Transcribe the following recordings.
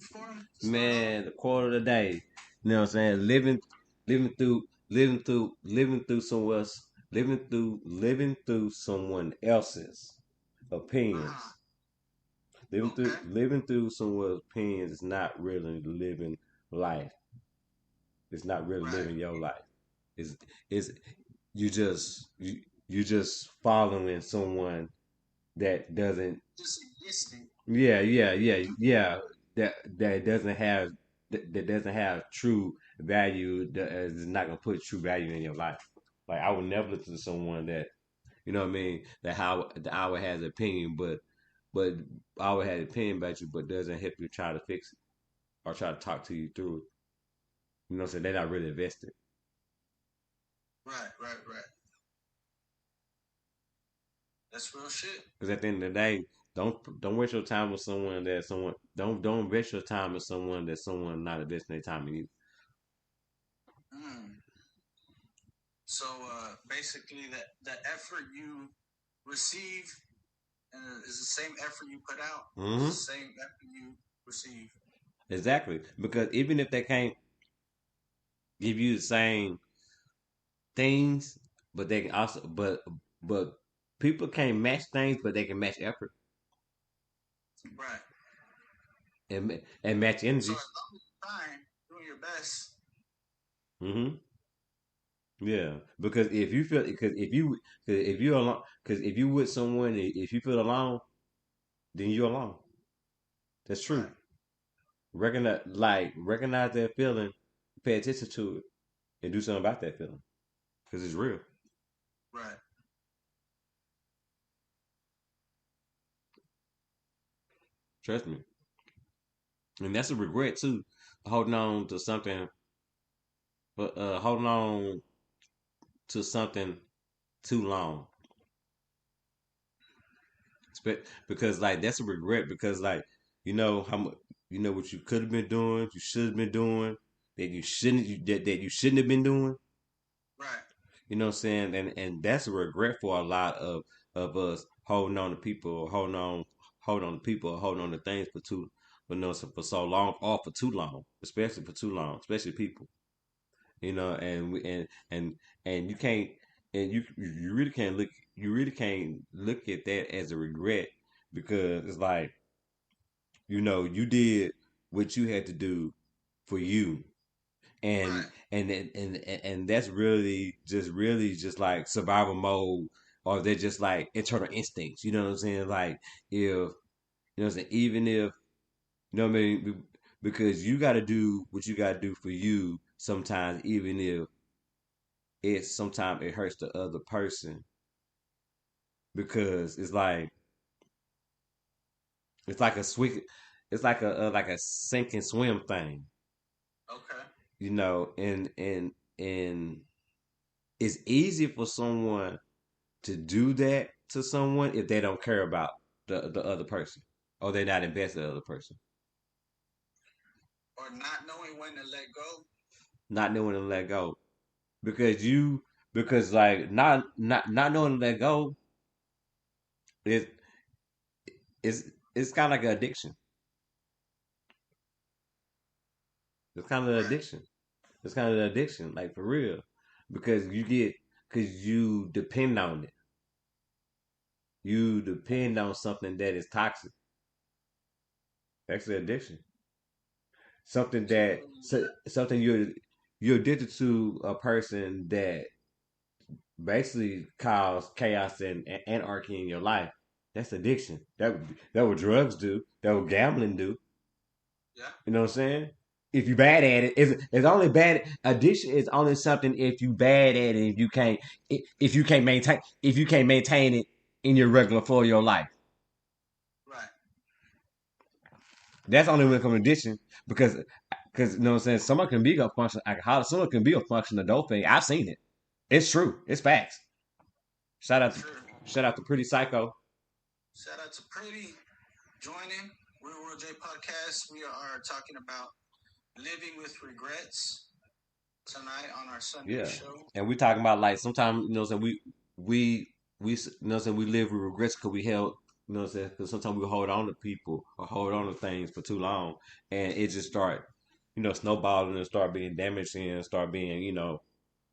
for him to start off? Man, the quote of the day. You know what I'm saying? Living through someone else's Uh-huh. opinions. Okay. Living through someone's opinions is not really living life. It's not really Right. living your life. It's it's you just you just following someone that doesn't. Just existing. Yeah. That doesn't have that doesn't have true value. That is not gonna put true value in your life. Like I would never listen to someone that you know what I mean that I would has opinion, but I would have opinion about you, but doesn't help you try to fix it or try to talk to you through it. You know what I'm saying? They're not really invested. Right, right, right. That's real shit. Because at the end of the day, don't waste your time with someone don't waste your time with someone not investing their time in you. Mm. So basically, the effort you receive is the same effort you put out. Is Hmm. the same effort you receive. Exactly. Because even if they can't give you the same things, but they can also but people can't match things, but they can match effort Right. and match So energies. as long as you're trying, doing your best. Hmm. Yeah, because if you feel because if you alone because if you with someone if you feel alone, then you're alone. That's true. Right. Recognize that feeling, pay attention to it, and do something about that feeling because it's real. Right. Trust me, and that's a regret too. Holding on to something, but holding on to something too long. Because like that's a regret because like you know how much you know what you could have been doing, you should have been doing that you shouldn't have been doing. Right. You know what I'm saying? And that's a regret for a lot of us holding on to people, holding on to people, holding on to things for too, but no, for so long or for too long, especially for too long, especially people. You know, and you can't and you really can't look at that as a regret because it's like you know you did what you had to do for you and Right. and that's really just like survival mode or they're just like internal instincts, you know what I'm saying, like if you know what I'm saying, even if you know what I mean because you got to do what you got to do for you sometimes even if it sometimes it hurts the other person because it's like a sweet it's like a sink and swim thing, Okay. you know, and it's easy for someone to do that to someone if they don't care about the other person or they're not invested in the other person, Or not knowing when to let go. not knowing to let go because you because like not knowing to let go is it's kind of like an addiction. It's kind of an Right. addiction. It's kind of an addiction, like for real, because you depend on it. You depend on something that is toxic. That's an addiction. Something So you believe that? something you're addicted to a person that basically cause chaos and anarchy in your life. That's addiction. That what drugs do. That what gambling do. Yeah. You know what I'm saying? If you bad at it, it's only bad. Addiction is only something if you bad at it. If you can't maintain it in your regular flow of your life. Right. That's only when it comes to addiction because you know what I'm saying. Someone can be a functional alcoholic. Someone can be a functional adult thing. I've seen it. It's true. It's facts. Shout For out to sure. shout out to Pretty Psycho. Shout out to Pretty joining Real World J podcast. We are talking about living with regrets tonight on our Sunday Yeah, show. and we talking about like sometimes you know what I'm saying we you know what I'm saying we live with regrets because we held You know what I'm saying? Because sometimes we hold on to people or hold on to things for too long, and it just start, snowballing and start being damaged and start being,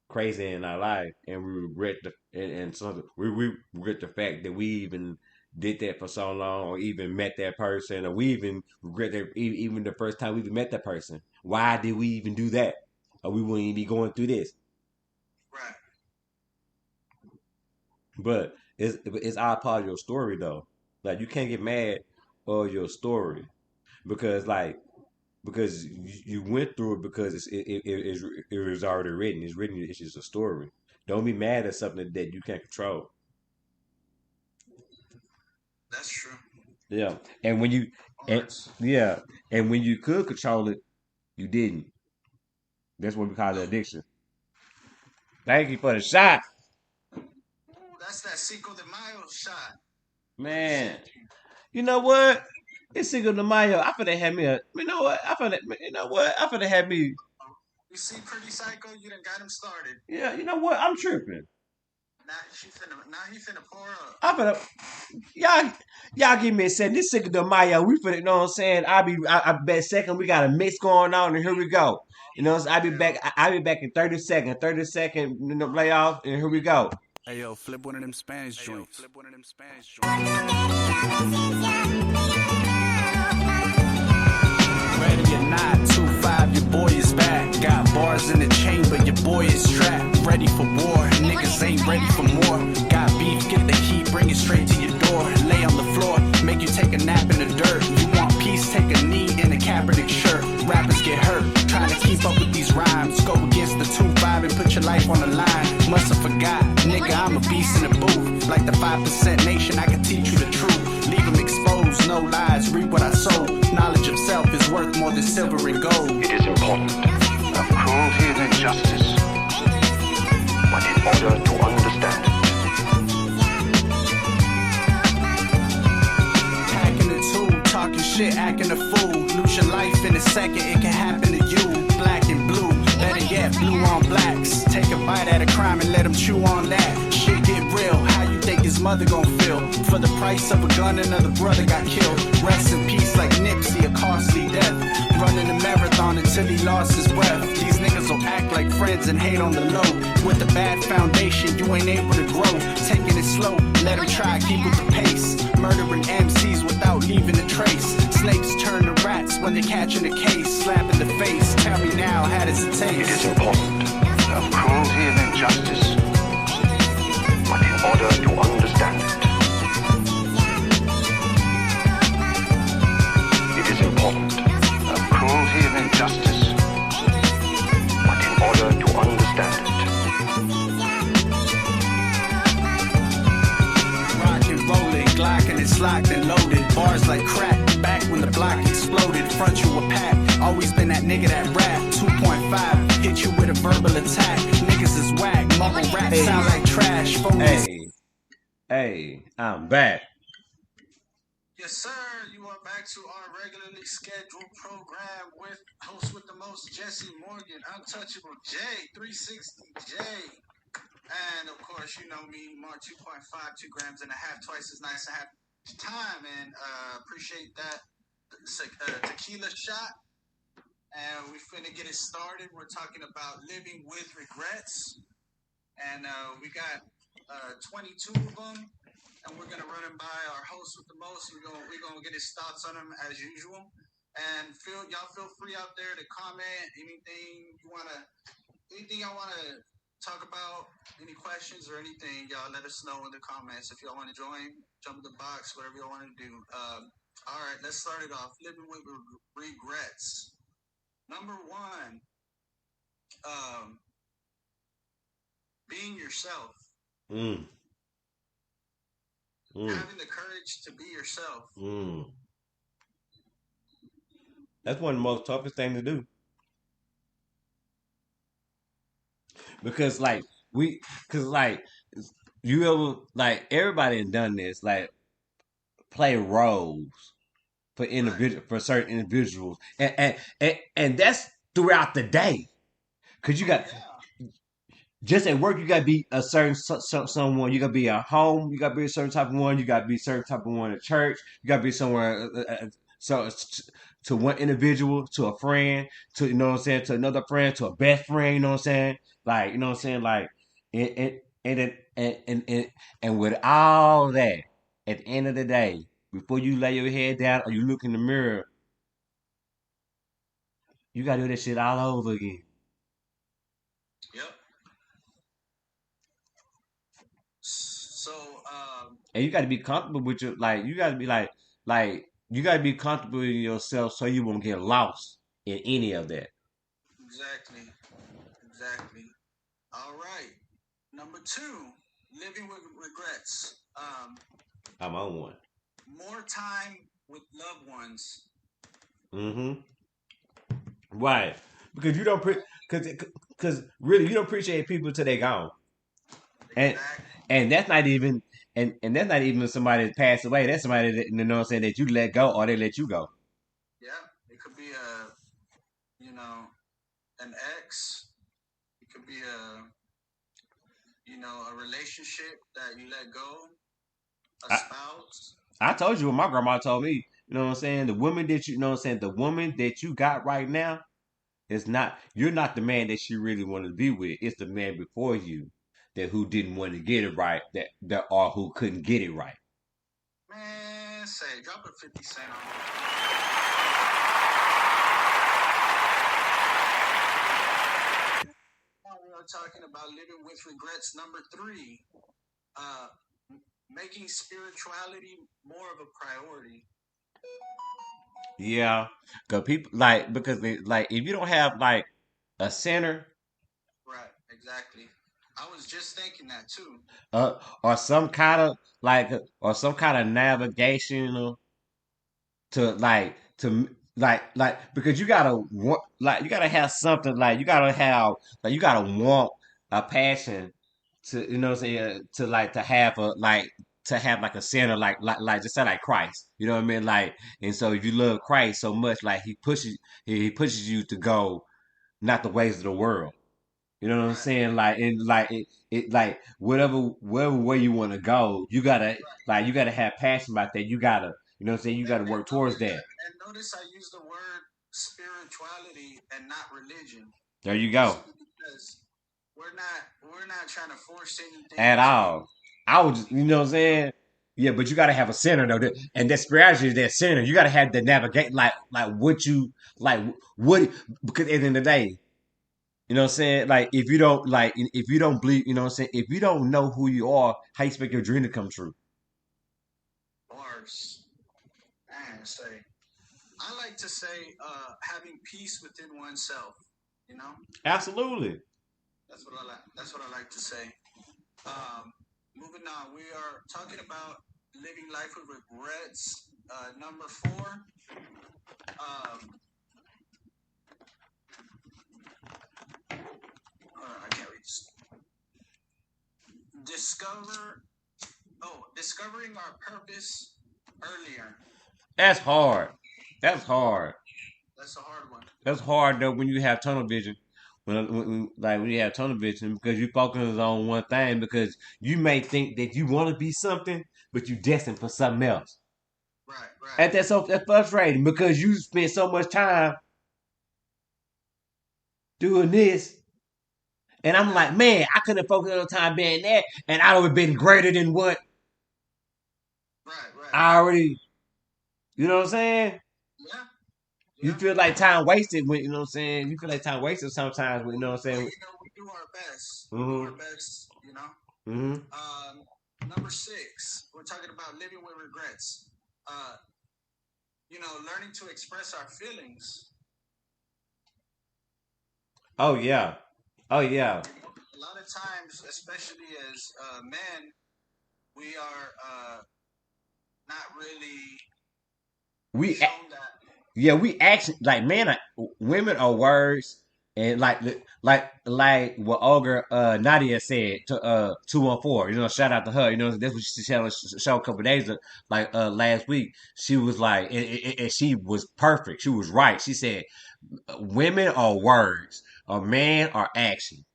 crazy in our life, and we regret and something we regret the fact that we even did that for so long, or even met that person, or we even regret that even the first time we even met that person. Why did we even do that? Or we wouldn't even be going through this. Right. But it's all part of your story though. Like you can't get mad of your story because you went through it because it was already written. It's written. It's just a story. Don't be mad at something that you can't control. That's true. Yeah, and when you and Arts. yeah, and when you could control it, you didn't. That's what we call the No. addiction. Thank you for the shot, Ooh, that's that Cinco de Mayo shot. man. Appreciate you. You know what? It's Cinco de Mayo. I finna have me a. You know what? You know what? I finna have me. You see, Pretty Psycho, you done got him started. Yeah. You know what? I'm tripping. Now he finna pour up. I finna. Y'all, y'all give me a second. This Cinco de Mayo, we finna, you know what I'm saying? I bet second we got a mix going on, and here we go. You know, so I'll be back. Hell, I'll be back in 30 seconds. 30 second, playoff, and here we go. Hey yo, flip one of them Spanish joints. Ready or not, 2-5, your boy is back. Got bars in the chamber, your boy is strapped. Ready for war, niggas ain't ready for more. Got beef, get the heat, bring it straight to your door. Lay on the floor, make you take a nap in the dirt. You want peace, take a knee in a Kaepernick shirt. Rappers get hurt, trying to keep up with these rhymes. Go against the 2-5 and put your life on the line. Must have forgot, nigga, I'm a beast in the booth. Like the 5% nation, I can teach you the truth. Leave them exposed, no lies, reap what I sow. Knowledge of self is worth more than silver and gold. It is important of cruelty and injustice, but in order to understand it, Packing the tool, talking shit, acting a fool. Lose your life in a second, it can happen to you. Black and blue, better yet, blue on blacks. Take a bite at a crime and let them chew on that. Shit get real, how you think his mother gon' feel? For the price of a gun, another brother got killed. Rest in peace like Nipsey, a costly death. Running a marathon until he lost his breath. These niggas will act like friends and hate on the low. With a bad foundation, you ain't able to grow. Taking it slow, let them try, keep with the pace. Murdering MCs without leaving a trace. Snakes turn to rats when they catching a case. Slap in the face, tell me now, how does it it is taste? important of cruelty and injustice, but in order to understand it, it is important of cruelty and injustice, but in order to understand it, Rock and rolling, Glock and it's locked and loaded. Bars like crack, back when the block exploded. Front you a pack, always been that nigga that rap. 2.5, hit you with a verbal attack. Niggas is whack, mumble rap sound like trash. Phonies. Hey, I'm back. Yes, sir. You are back to our regularly scheduled program with host with the most, Jesse Morgan, Untouchable J, 360 J. And of course, you know me, Mark 2.5, 2.5 grams, twice as nice a half time. And appreciate that tequila shot. And we finna get it started. We're talking about living with regrets. And we got 22 of them. And we're gonna run them by our host with the most. We're gonna get his thoughts on them as usual. And y'all feel free out there to comment anything y'all wanna talk about, any questions or anything. Y'all let us know in the comments if y'all want to join. Jump in the box, whatever y'all want to do. All right, let's start it off. Living with regrets. Number one, being yourself. Mm. Having the courage to be yourself. That's one of the most toughest things to do because like you ever like everybody done this like play roles for individual for certain individuals and that's throughout the day because you got Yeah. just at work, you gotta be a certain someone. You gotta be at home. You gotta be a certain type of one. You gotta be a certain type of one at church. You gotta be somewhere. So to one individual, to a friend, to you know what I'm saying, to another friend, to a best friend. You know what I'm saying? Like you know what I'm saying? Like and with all that, at the end of the day, before you lay your head down or you look in the mirror, you gotta do that shit all over again. Yep. So, And you got to be comfortable with your like. You got to be like you got to be comfortable in yourself so you won't get lost in any of that. exactly, exactly. All right. Number two, living with regrets. I'm on one. More time with loved ones. Mm-hmm. Right. Because you don't because really you don't appreciate people till they gone. And Exactly. and that's not even and that's not even somebody that passed away. That's somebody that you know what I'm saying that you let go or they let you go. Yeah. It could be an ex. It could be a relationship that you let go, a I, spouse. I told you what my grandma told me. You know what I'm saying? The woman that you know what I'm saying, the woman that you got right now, it's not you're not the man that she really wanted to be with. It's the man before you that who didn't want to get it right, that or who couldn't get it right. Man, say, drop a 50 cent on it. Now we are talking about living with regrets. Number three, uh, making spirituality more of a priority. Yeah, cause people like because like if you don't have like a center Right, exactly. I was just thinking that too. or some kind of like or some kind of navigation to like because you gotta want like you gotta have something like you gotta have like you gotta want a passion to you know what I'm saying to like to have a like to have like a center like just say like Christ you know what I mean like and so if you love Christ so much like he pushes you to go not the ways of the world you know what I'm Right, saying like and like it like whatever way you want to go you gotta have passion about that you gotta you know what I'm saying you gotta work towards that. notice I use the word spirituality and not religion, There you go. simply because we're not trying to force anything At to all. I would just, you know what I'm saying? Yeah, but you gotta have a center though. And that spirituality is that center. You gotta have the navigate like what you like what because at the end of the day, you know what I'm saying? Like if you don't believe, you know what I'm saying, if you don't know who you are, how you expect your dream to come true? bars. Man, say I like to say having peace within oneself. You know, Absolutely. that's what I like. That's what I like to say. Moving on, we are talking about living life with regrets. Number four, um, I can't read this. Discover, discovering our purpose earlier. That's hard. That's hard. That's a hard one. That's hard though when you have tunnel vision. When you have tunnel vision because you focus on one thing because you may think that you want to be something, but you destined for something else. Right, right. And that's frustrating because you spend so much time doing this. And I'm Yeah, like, man, I could have focused on time being that, and I would have been greater than what right, right. I already. You know what I'm saying? Yeah, You yeah. feel like time wasted when you know what I'm saying. You feel like time wasted sometimes when you know what I'm But saying. we do our best. We do our Mm-hmm. best. Mm-hmm. Number six, we're talking about living with regrets. Uh, learning to express our feelings. Oh yeah. Oh yeah. A lot of times, especially as men, we are not really We shown that. Yeah, we actually like women are words and like what Olga Nadia said to 214. You know, shout out to her. You know, that's what she said on the show a couple of days like last week. She was like, and she was perfect. She was right. She said, women are words, a man are action.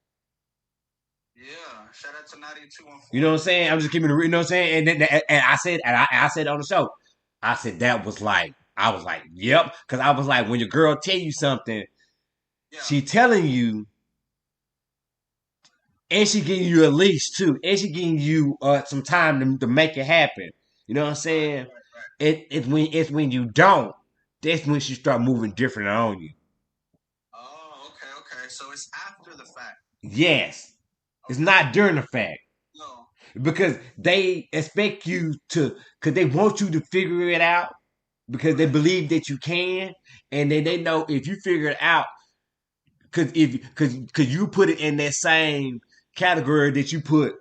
Yeah. Shout out to 9214. You know what I'm saying? I'm just keeping it real. You know what I'm saying? And I said on the show, I said that was like, I was like, yep, because I was like, when your girl tell you something, Yeah. she telling you, and she giving you a leash too, and she giving you some time to make it happen. You know what I'm saying? Right. It's when you don't, that's when she start moving different on you. Oh, okay. So it's after the fact. Yes, it's Okay. not during the fact. No. Because they expect you to, because they want you to figure it out, because they believe that you can, and then they know if you figure it out, because you put it in that same category that you put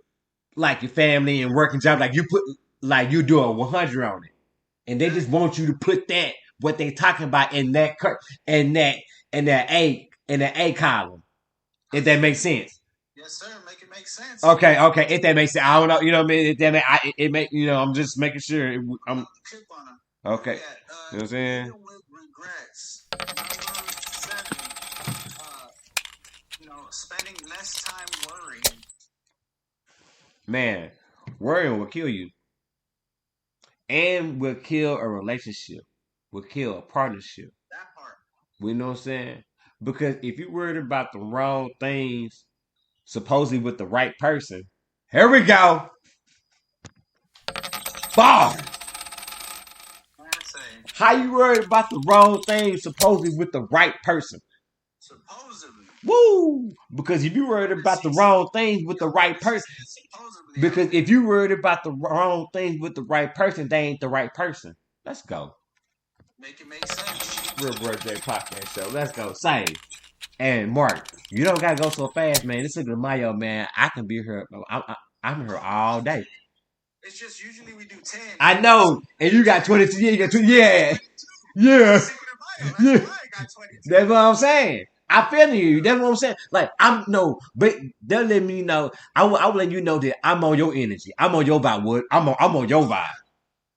like your family and working job, like you put, like you do a 100 on it, and they just want you to put that what they talking about in that in that in that A column, if that makes sense. Yes, sir. Make it make sense. Okay. If that makes sense, I don't know. You know what I mean? If that it make, you know. I'm just making sure. I'm Clip on them. okay. Yeah, You know what I'm saying? living with regrets. Number 7. Spending less time worrying. Man, worrying will kill you, and will kill a relationship, will kill a partnership. That part. You know what I'm saying? Because if you worried about the wrong things, supposedly with the right person, here we go. Bar. How you worried about the wrong things, supposedly with the right person? Supposedly. Woo! Because if you worried about the wrong things with the right person, because if you worried about the wrong things with the right person, they ain't the right person. Let's go. Make it make sense. Real Birthday Podcast Show. Let's go. Same. And Mark, you don't gotta go so fast, man. This is the Mayo, man. I can be here. I'm here all day. It's just usually we do 10. I know, and you got 22. Yeah, you got 2. Yeah. Yeah. That's what I'm saying. I feel you. That's what I'm saying. Like, I'm no, but they'll let me know. I will let you know that I'm on your energy. I'm on your vibe. Wood. I'm on your vibe.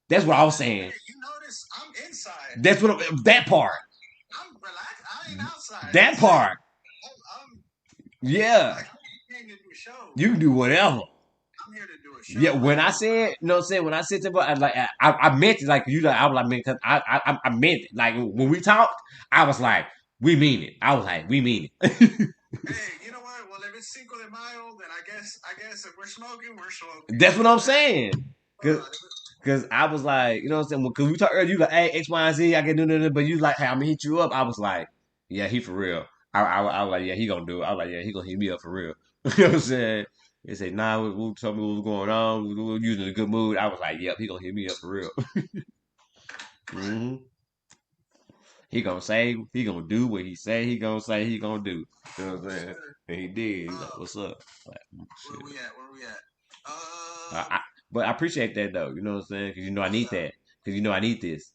That's what I was saying. You notice I'm inside. That's what that part. I'm relaxed. I ain't outside. That part. Yeah. You can do whatever. I'm here to do a show. Yeah, when I said, you know what I'm saying? When I said to I meant it like you like, I was like, man, because I meant it. Like, when we talked, I was like, we mean it. I was like, we mean it. Hey, you know what? Well, if it's Cinco de Mayo, then I guess if we're smoking, we're smoking. That's what I'm saying. Because I was like, you know what I'm saying? Because we talked earlier, you like, hey, X, Y, and Z, I can do that. But you like, hey, I'm going to hit you up. I was like, yeah, he for real. I was like, yeah, he going to do it. I was like, yeah, he going to hit me up for real. You know what I'm saying? They say, nah, we told me what was going on. We were using a good mood. I was like, yep, he gonna hit me up for real. Mm-hmm. He gonna say, he gonna do what he say he gonna say he gonna do. You know what I'm saying? And he did. He's like, what's up? Like, where we at? But I appreciate that though. You know what I'm saying? Because you know I need that. Because you know I need this.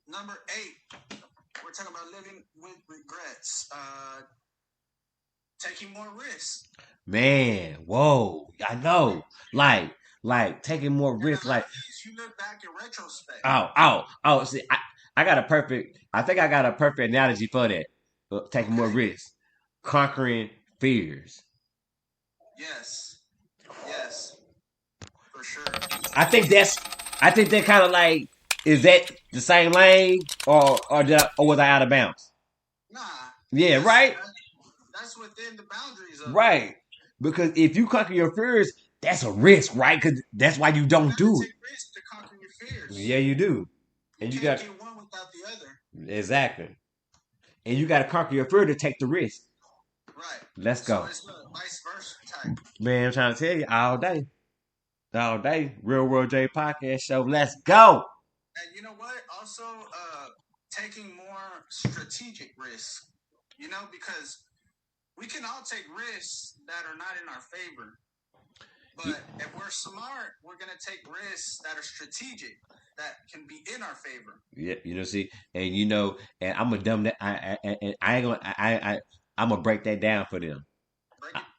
Number 8. We're talking about living with regrets. Taking more risks. Man, whoa, I know. Like taking more risks. Like, you look back in retrospect. Oh. See, I got a perfect. I think I got a perfect analogy for that. Taking more risks, conquering fears. Yes, for sure. I think that kind of like, is that the same lane or was I out of bounds? Nah. Yeah, right. That's within the boundaries of right. It. Because if you conquer your fears, that's a risk, right? Because that's why you don't do it. Take risks to conquer your fears. Yeah, you do. And you got get one without the other. Exactly. And you got to conquer your fear to take the risk. Right. Let's go. So it's a vice versa type. Man, I'm trying to tell you all day. Real World J Podcast Show. Let's go. And you know what? Also, taking more strategic risks. You know, because we can all take risks that are not in our favor. But if we're smart, we're going to take risks that are strategic, that can be in our favor. Yeah, you know, see, and you know, and I'm gonna break that down for them.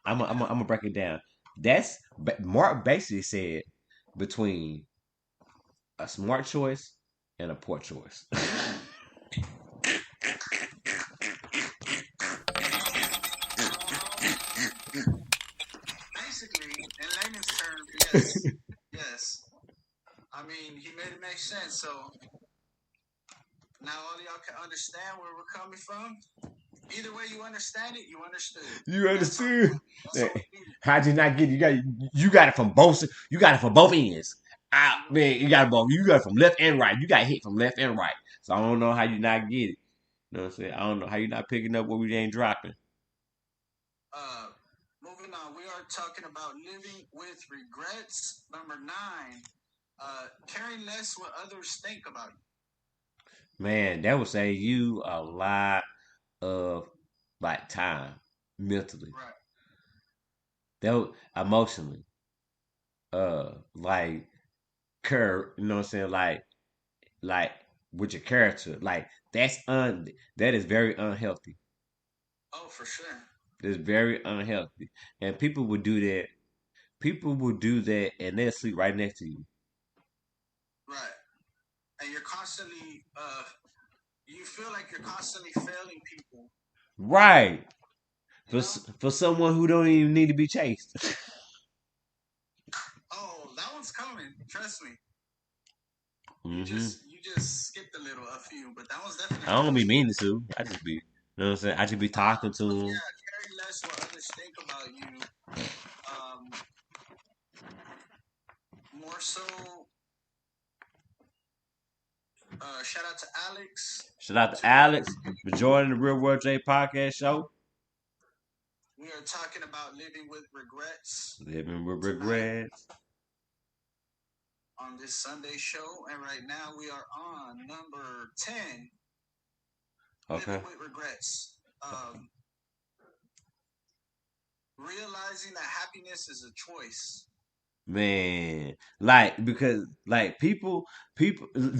I'm gonna break it down. That's Mark basically said between a smart choice and a poor choice. Yes. Yes. I mean, he made it make sense. So now all y'all can understand where we're coming from. Either way you understand it, you understood. You That's all. understood? That's all we needed. How'd you not get it? You got it from both. You got it from both ends. Man, you got it both. You got it from left and right. You got hit from left and right. So I don't know how you not get it. You know what I'm saying? I don't know how you not picking up what we ain't dropping. Moving on, we are talking about living with regrets. Number 9, caring less what others think about you. Man, that would save you a lot of like time mentally. Right. That would, emotionally. Like you know what I'm saying? Like with your character. Like that is very unhealthy. Oh, for sure. It's very unhealthy. And people will do that. People will do that and they'll sleep right next to you. Right. And you're constantly, you feel like you're constantly failing people. Right. You For someone who don't even need to be chased. Oh, that one's coming. Trust me. Mm-hmm. You just skipped a few, but that one's definitely. I don't be meaning to. I just be, you know what I'm saying? I just be talking to them. Yeah, carry less what others think about you. More so. Shout out to Alex. Shout out to Alex for joining the Real World J podcast show. We are talking about living with regrets. Living with regrets. On this Sunday show, and right now we are on number 10. Okay. Living with regrets. Realizing that happiness is a choice. Man, like because like people,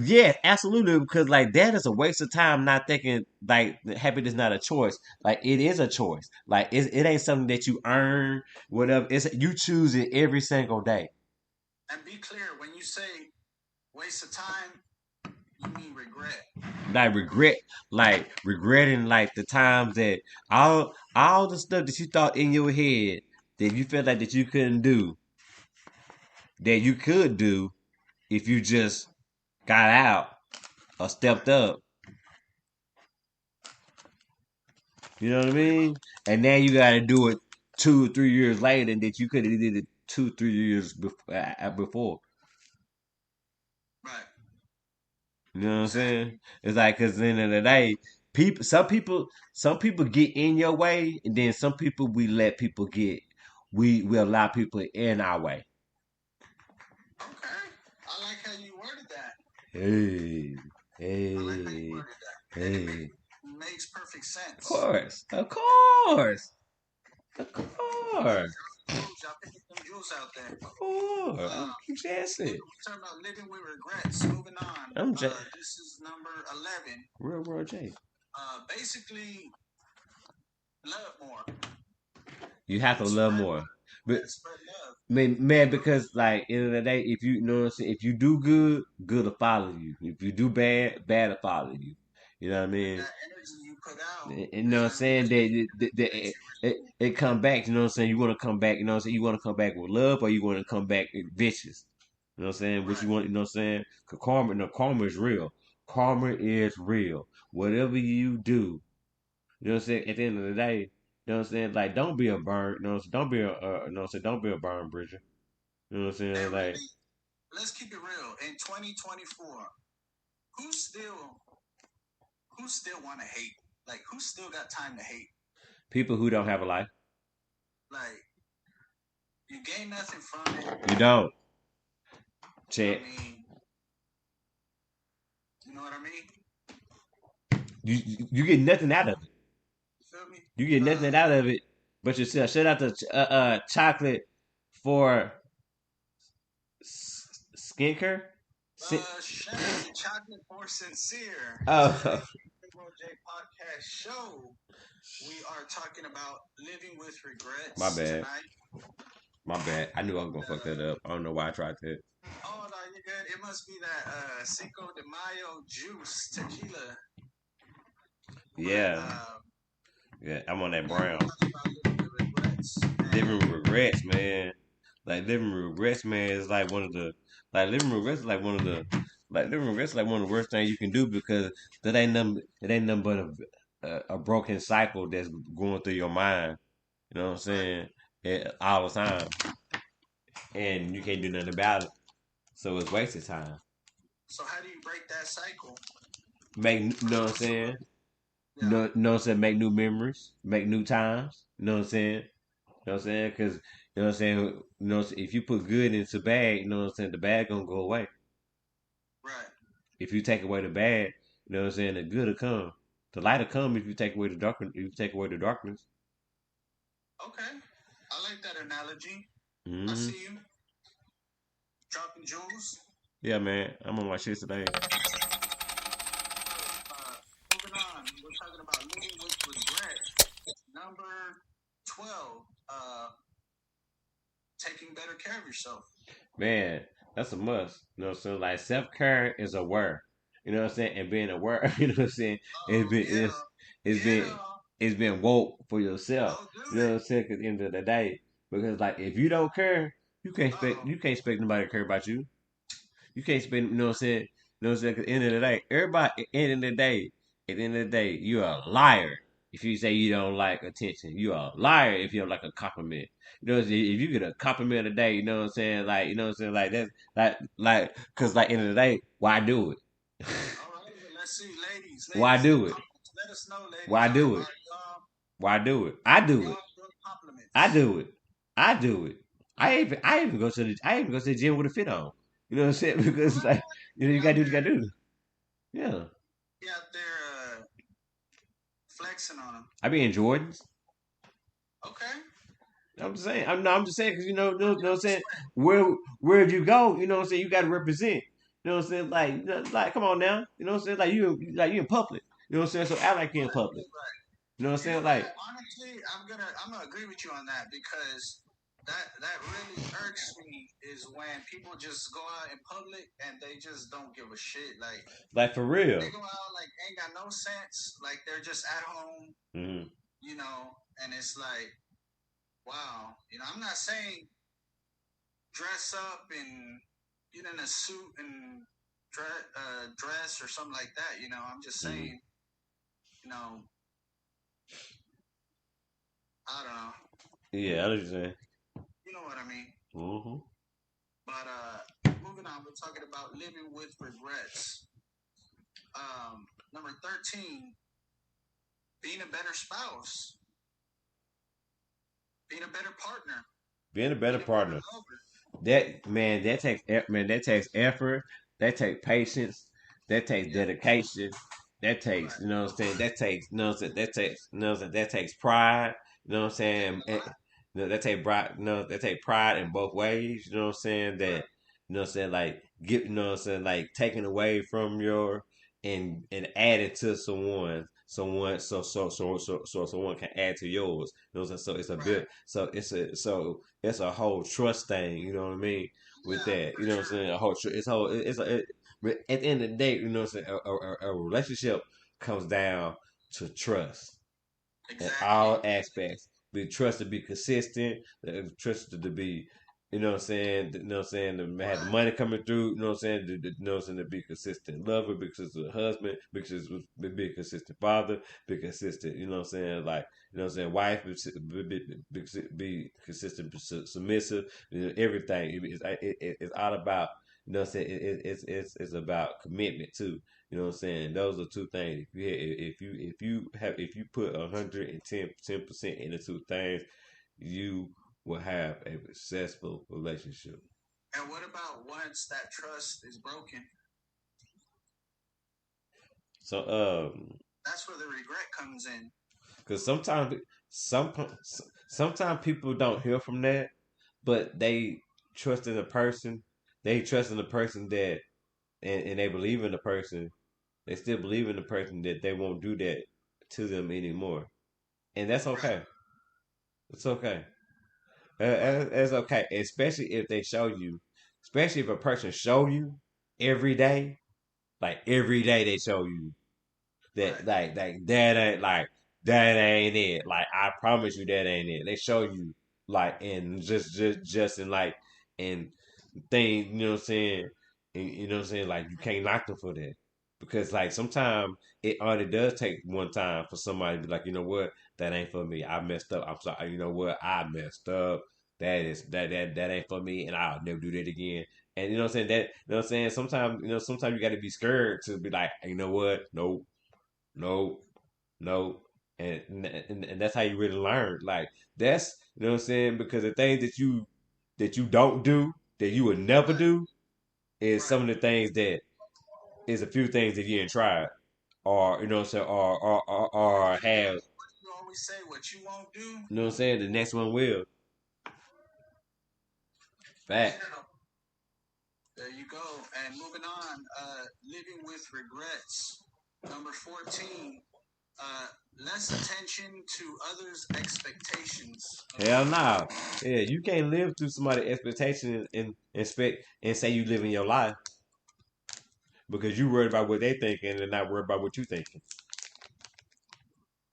yeah, absolutely. Because like that is a waste of time not thinking like happiness is not a choice. Like it is a choice. Like it ain't something that you earn. Whatever, it's you choose it every single day. And be clear, when you say waste of time, you mean regret. Like regretting like the times that all the stuff that you thought in your head that you felt like that you couldn't do, that you could do if you just got out or stepped up. You know what I mean? And now you got to do it 2 or 3 years later that you could have did it 2 3 years before. Right. You know what I'm saying? It's like because at the end of the day, some people get in your way, and then some people we let people get. We allow people in our way. Okay, I like how you worded that. Hey, I like how you worded that. hey. It makes perfect sense. Of course. Of course. Y'all picking some jewels out there. Of course. I'm Jesse. We're talking about living with regrets. Moving on. I'm This is number 11. Real World J. Basically, love more. You have to love more. But Spread love. man, because like end of the day, if you know what I'm saying, if you do good, good will follow you. If you do bad, bad will follow you. You know what I mean? That energy you put out. You know what I'm saying? That it come back. You know what I'm saying? You want to come back. You know what I'm saying? You want to come back with love, or you want to come back vicious. You know what I'm saying? Right. Which you want? You know what I'm saying? Cause karma is real. Karma is real. Whatever you do, you know what I'm saying? At the end of the day, you know what I'm saying? Like, don't be a burn. You know what I'm saying? Don't be a. You know what I'm saying? Don't be a burn bridger. You know what I'm saying? And like, really, let's keep it real. In 2024, who still want to hate? Like, who still got time to hate? people who don't have a life. Like, you gain nothing from it. You don't. Check. I mean, you know what I mean? You get nothing out of it. You feel me? You get nothing out of it but yourself. Shout out to chocolate for skincare. Shout out to Chocolate for Sincere. Oh. J podcast show. We are talking about living with regrets. My bad. Tonight. My bad. I knew I was gonna fuck that up. I don't know why I tried that. Oh no, you're good. It must be that Cinco de Mayo juice tequila. Yeah. Yeah, I'm on that brown. Living with regrets, Living with regrets, man. Like living regrets, man, is like one of the like living regrets is like one of the like living regrets is like one of the worst things you can do because it ain't nothing but a broken cycle that's going through your mind. You know what I'm Right. saying? All the time, and you can't do nothing about it. So it's wasted time. So how do you break that cycle? You know what I'm saying? Yeah. Know what I'm saying? Make new memories, make new times. You know what I'm saying? You know what I'm saying? Because you know what I'm saying. You know, if you put good into bad, you know what I'm saying. The bad gonna go away. Right. If you take away the bad, you know what I'm saying. The good will come. The light will come if you take away the darkness. If you take away the darkness. Okay. I like that analogy. I Hmm. see you dropping jewels. Yeah, man. I'm on my shit today. Moving on. We're talking about living with regrets. Number 12. Taking better care of yourself. Man, that's a must. You know what I'm saying? Like self care is aware. You know what I'm saying? And being aware, you know what I'm saying? It's Oh been yeah. it's been Yeah. it's been woke for yourself. Go do You know what it. I'm saying? 'Cause at the end of the day, because like if you don't care, Oh. you can't expect nobody to care about you. You can't spend, you know what I'm saying? You know what I'm saying? 'Cause at the end of the day, everybody, at the end of the day, you're a liar if you say you don't like attention. You're a liar if you don't like a compliment. You know what I'm saying? If you get a compliment a day, you know what I'm saying? Like, you know what I'm saying? Like, that's cause like, end of the day, why do it? All right. Let's see, ladies. Why Ladies in the do it? comments. Let us know, ladies. Why do it? Why do it? I Are do it. y'all doing I compliments? do it. I do it. I even go to the gym with a fit on. You know what I'm saying? All Because like, right. you know, you Be out gotta do what you there. gotta do. Yeah. Be out there flexing on them. I be in Jordans. Okay. I'm just saying. I'm just saying because you know what I'm Out the saying. sweat. Wherever you go, you know what I'm saying. You got to represent. You know what I'm saying. Like, like, come on now. You know what I'm saying. Like you in public. You know what I'm saying. So act like you in Right, public. right, right. You know what I'm You know saying. what? Like, Honestly, I'm gonna agree with you on that because that really irks me is when people just go out in public and they just don't give a shit. for They real. go out like ain't got no sense. Like they're just at home, Hmm. and it's like, wow. I'm not saying dress up and get in a suit and dress or something like that. I'm just Hmm. saying, you know, I don't know. Yeah, I know what you're saying. You know what I mean? Hmm. But moving on, we're talking about living with regrets. Number 13, being a better spouse, being a better partner, Being a better being a better partner. lover. That takes effort. That takes patience. That takes Yeah, dedication. That takes, right. you know what I'm saying. That takes, you know what I'm saying. That takes, you know what I'm saying. That takes pride. You know what I'm saying. You know, that take pride. That take pride in both ways. You know what I'm saying. That, Right. you know what I'm saying. Like you know what I'm saying. Like taking away from your and adding to so someone can add to yours. You know what I'm saying. So it's a bit. Right. So it's a whole trust thing. You know what I mean with Yeah, that. for You know what I'm sure. saying? A whole it's whole it's a, it, but at the end of the day, you know what I'm saying? A relationship comes down to trust in Exactly. all aspects. Be trusted to be consistent, trusted to be, you know what I'm saying, you know what I'm saying, to have the Right. money coming through, you know what I'm saying, you know what I'm saying, to be consistent lover, be consistent husband, be a consistent father, be consistent, you know what I'm saying, like, you know what I'm saying, wife, be consistent, submissive, everything. It's all about, you know what I'm saying, it's about commitment too. You know what I'm saying? Those are two things. If you put 110% into two things, you will have a successful relationship. And what about once that trust is broken? So That's where the regret comes in. because some sometimes people don't hear from that, but they trust in a person. They trust in the person that and they believe in the person. They still believe in the person that they won't do that to them anymore, and that's Right. okay. It's okay. Right. It's okay, especially if they show you, especially if a person show you every day, like every day they show you that Right. that ain't it. Like I promise you that ain't it. They show you. like and just in like and thing, you know what I'm saying? And, you know what I'm saying? Like you can't knock them for that. Because like sometimes it only does take one time for somebody to be like, you know what, that ain't for me. I messed up. I'm sorry. You know what, I messed up. That ain't for me, and I'll never do that again. And you know what I'm saying? That you know what I'm saying? Sometimes you got to be scared to be like, you know what, nope, nope, nope. And that's how you really learn. Like that's you know what I'm saying? Because the things that you don't do that you would never Right, do is right. some of the things that is a few things that you ain't tried or you know what I'm saying or have What do you always say? What you won't do? you know what I'm saying the next one will fact. Yeah. There you go. And moving on, living with regrets. Number 14, uh, less attention to others' expectations of Hell you. nah. Yeah, you can't live through somebody's expectation and expect and say you live in your life because you worried about what they thinking and not worried about what you thinking.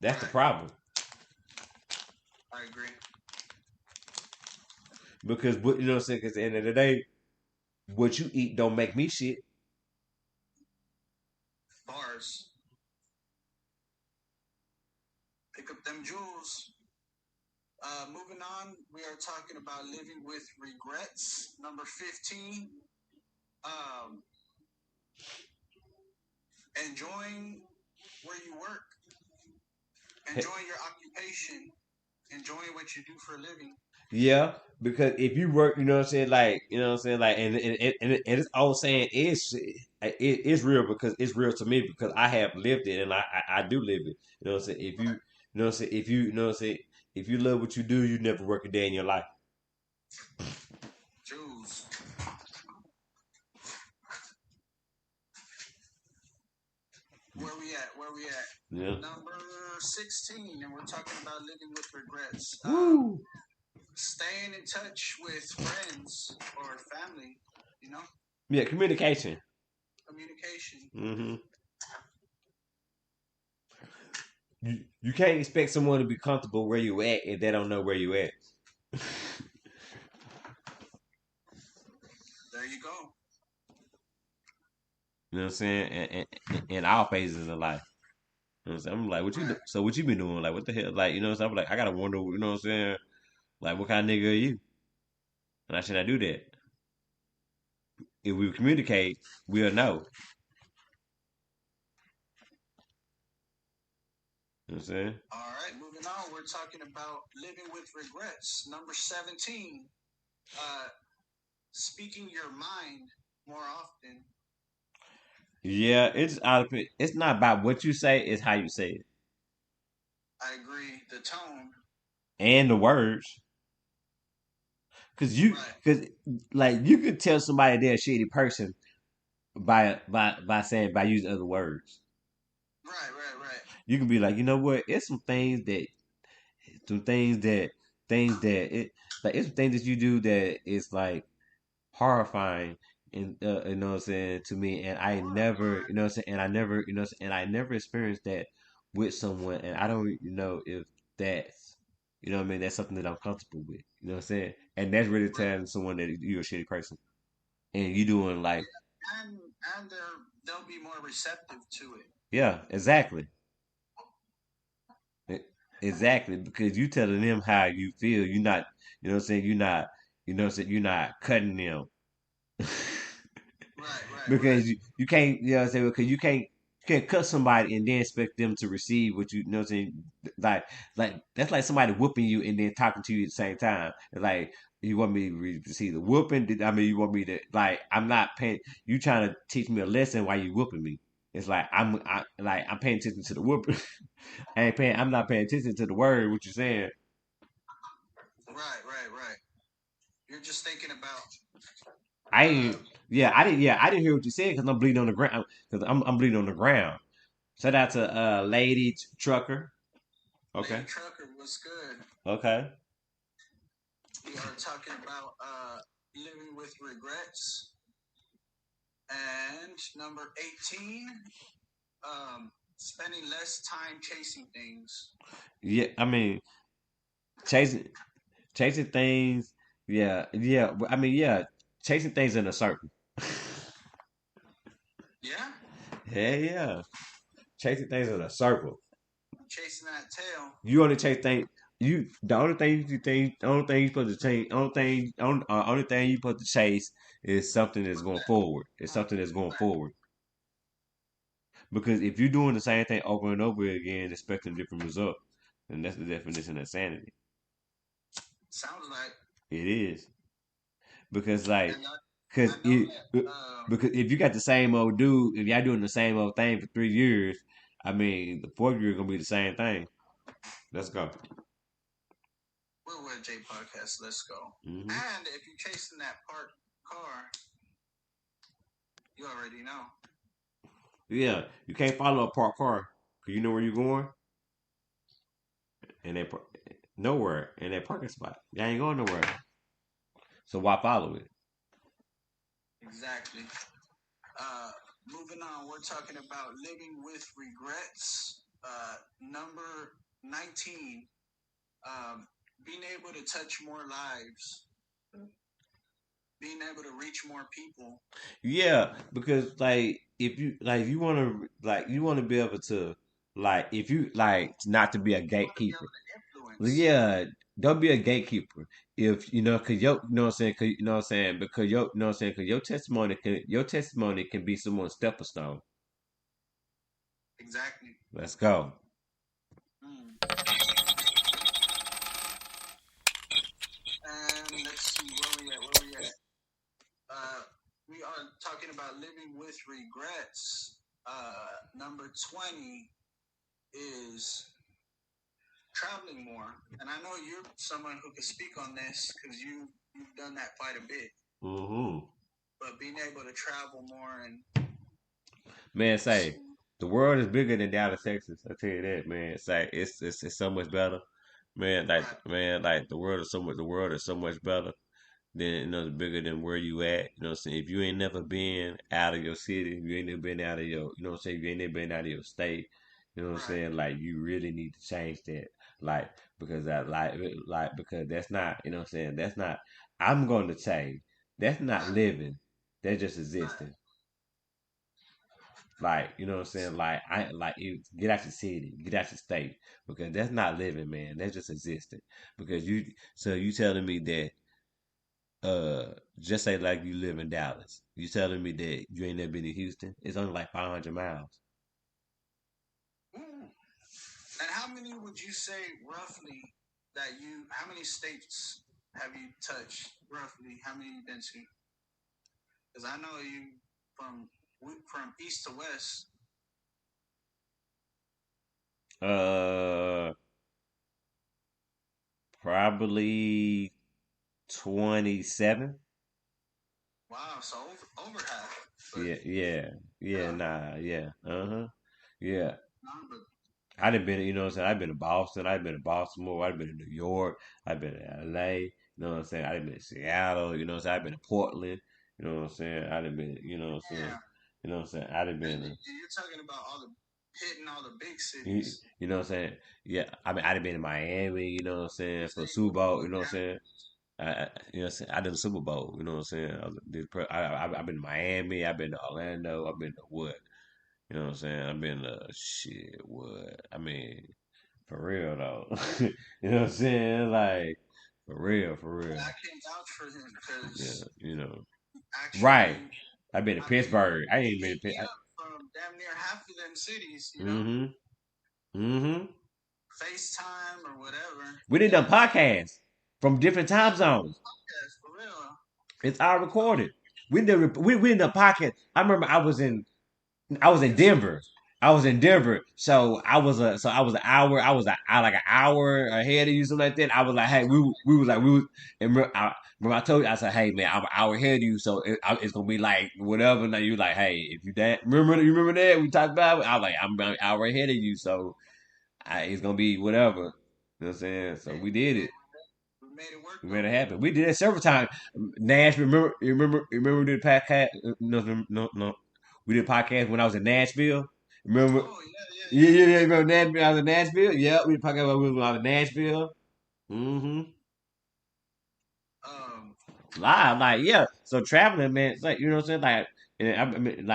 That's the Right, problem. I agree. Because what you know what I'm saying? Because at the end of the day, what you eat don't make me shit. Bars. Pick up them jewels. Moving on, we are talking about living with regrets. Number 15, um, enjoying where you work, enjoying your occupation, enjoying what you do for a living. Yeah, because if you work, you know what I'm saying, like you know what I'm saying, like and it's all saying it's real because it's real to me because I have lived it and I do live it. You know what I'm saying? If you know what I'm saying, if you know what I'm saying, if you love what you do, you never work a day in your life. Jules, where we at? Where we at? Yeah. Number 16, and we're talking about living with regrets. Woo. Staying in touch with friends or family, you know, Yeah, communication. communication. Hmm. You can't expect someone to be comfortable where you at if they don't know where you at. There you go. You know what I'm saying? In all phases of life. You know what I'm saying? I'm like, what you do? Right. So what you been doing? Like, what the hell? Like, you know what I'm saying? I'm like, I gotta wonder. You know what I'm saying? Like, what kind of nigga are you? And I should not do that. If we communicate, we'll know. You know what I'm saying? All right, moving on. We're talking about living with regrets. Number 17, uh, speaking your mind more often. Yeah, it's out of it. It's not about what you say; it's how you say it I agree. The tone. and the words. Right. Cause like you could tell somebody they're a shitty person by saying by using other words. Right, right, right. You can be like, you know what? It's some things that it like it's some things that you do that is like horrifying and you know what I'm saying to me and I never you know what I'm saying and I never you know what I'm saying, and I never experienced that with someone and I don't know if that's you know what I mean that's something that I'm comfortable with you know what I'm saying and that's really Right. telling someone that you're a shitty person and you doing like Yeah, and they'll be more receptive to it. yeah exactly. E- exactly because you telling them how you feel you're not you know what I'm saying you're not you know what I'm saying you're not cutting them Right, right, right. because you can't, you know what I'm saying, because you can't cut somebody and then expect them to receive what you know what I'm saying. Like that's like somebody whooping you and then talking to you at the same time. It's like you want me to receive the whooping? I mean, you want me to like I'm not paying. You trying to teach me a lesson while you whooping me? It's like I'm paying attention to the whooping. I ain't paying. I'm not paying attention to the word. What you're saying? Right, right, right. You're just thinking about, I uh, ain't. Yeah, I didn't. Yeah, I didn't hear what you said because I'm bleeding on the ground. Because I'm bleeding on the ground. Shout out to Lady Trucker. Lady Okay. Trucker was good. Okay. We are talking about living with regrets. And number 18, spending less time chasing things. Yeah, I mean chasing. chasing things. Yeah, yeah. I mean, yeah, chasing things in a circle. Yeah, Yeah, yeah. Chasing things in a circle. chasing that tail. You only chase things. The only thing the only thing you supposed to change, only thing you supposed to chase is something that's going forward. It's something that's going forward. Because if you're doing the same thing over and over again, expecting different results, then that's the definition of insanity. Sounds like. It is because like, And cause I know it that. because if you got the same old dude, if y'all doing the same old thing for 3 years, I mean, the fourth year gonna be the same thing. Let's go. We're with J Podcast. Let's go. Hmm. And if you're chasing that parked car, you already know. Yeah, you can't follow a parked car because you know where you're going, and nowhere in that parking spot. You ain't going nowhere. So why follow it? Exactly. Moving on, we're talking about living with regrets. Number 19, being able to touch more lives, being able to reach more people. Yeah, because like if you like you want to be able to like if you like not to be a You want to be gatekeeper. able to influence. Yeah, don't be a gatekeeper. If you know, cause you know what I'm saying, cause you know what I'm saying, because you know what I'm saying, cause your testimony can be someone's stepping stone. Exactly. Let's go. Mm. And let's see where we at. Where we at? We are talking about living with regrets. Number 20 is traveling more. And I know you're someone who can speak on this because you've done that quite a bit. Mm-hmm. But being able to travel more and Man, say the world is bigger than Dallas, Texas. I tell you that, man. Say it's so much better, man. right, Like the world is so much better. Then it's bigger than where you at. You know what I'm saying? If you ain't never been out of your city, if you ain't never been out of your, you know what I'm saying? If you ain't never been out of your state, you know what I'm right, saying? Like you really need to change that. Like because because that's not, you know what I'm saying? That's not. I'm going to change. That's not right, living. That's just right. existing. Like you know what I'm saying? Get out your city, get out your state because that's not living, man. That's just existing. Because you telling me that just say like you live in Dallas. You telling me that you ain't never been to Houston? It's only like 500 miles. Ooh. And how many would you say roughly how many states have you touched roughly? How many you been to? Because I know you from east to west. Uh, Probably 27. Wow, so over half. But Yeah, yeah, yeah. yeah, Nah, yeah. Uh-huh. Yeah. no, but I done been, you know what I'm saying? I've been to Boston, I've been to Baltimore, I've been to New York, I've been to LA, you know what I'm saying? I've been to Seattle, you know what I'm saying? I've been to Portland, you know what I'm saying? I done been, you know what I'm saying? yeah. You know what I'm saying? I done And been to, you're talking about hitting all the big you, cities. you know what I'm saying? Yeah, I mean, I done been to Miami, you know what I'm saying? For the Say Super Bowl, you know what I'm yeah, saying? You know what I'm saying? I did the Super Bowl, you know what I'm saying? I've been to Miami, I've been to Orlando, I've been to what? You know what I'm saying? I've been to shit, what? I mean, for real though. You know what I'm saying? Like for real, for and real. I can vouch for him Yeah, because you know. Right. actually, I've been to I mean, Pittsburgh. I he ain't been hit to me Pitt. up from damn near half of them cities. Mm-hmm. Mm-hmm. FaceTime or whatever. We did done podcasts from different time Yeah, zones. podcast for real. It's all recorded. We did a podcast. I remember I was in Denver. I was in Denver, so I was an hour. Like an hour ahead of you, something like that. I was like, hey, we was. And remember I told you, I said, hey man, I'm an hour ahead of you, so it's gonna be like whatever. Now you like, hey, if you that you remember that we talked about it. I was like, I'm an hour ahead of you, so it's gonna be whatever. You know what I'm saying? So we did it. We made it work We made though. it happen. We did it several times. Nashville, remember we did a podcast? No. We did a podcast when I was in Nashville. Remember? Oh yeah, Yeah, yeah, yeah, yeah. Remember Nashville? I was in Nashville. Yeah, we did a podcast when I was in Nashville. Mm-hmm. live, like yeah. So traveling, man, it's like you know what I'm saying, like, and I mean,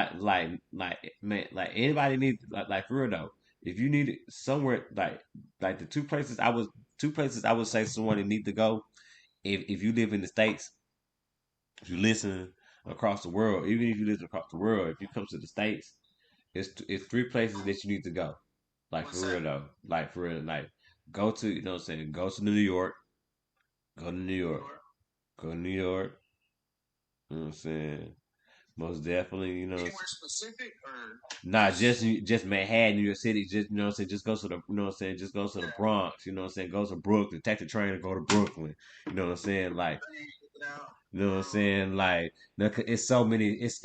man, like anybody needs, like for real though. If you need it somewhere, like the two places I would say someone need to go. If you live in the states, if you listen across the world, even if you listen across the world, if you come to the states, it's three places that you need to go. Like for What's real that? though, like for real, like go to you know what I'm saying, go to New York, go to New New York, York? go to New York. You know what I'm saying? Most definitely, you know. Anywhere specific or Nah, just just Manhattan, New York City. Just you know what I'm saying. Just go to the you know what I'm saying. Just go to the yeah, Bronx. You know what I'm saying. Go to Brooklyn. Take the train and go to Brooklyn. You know what I'm saying. Like get out? you know what I'm saying. Like look, it's so many. It's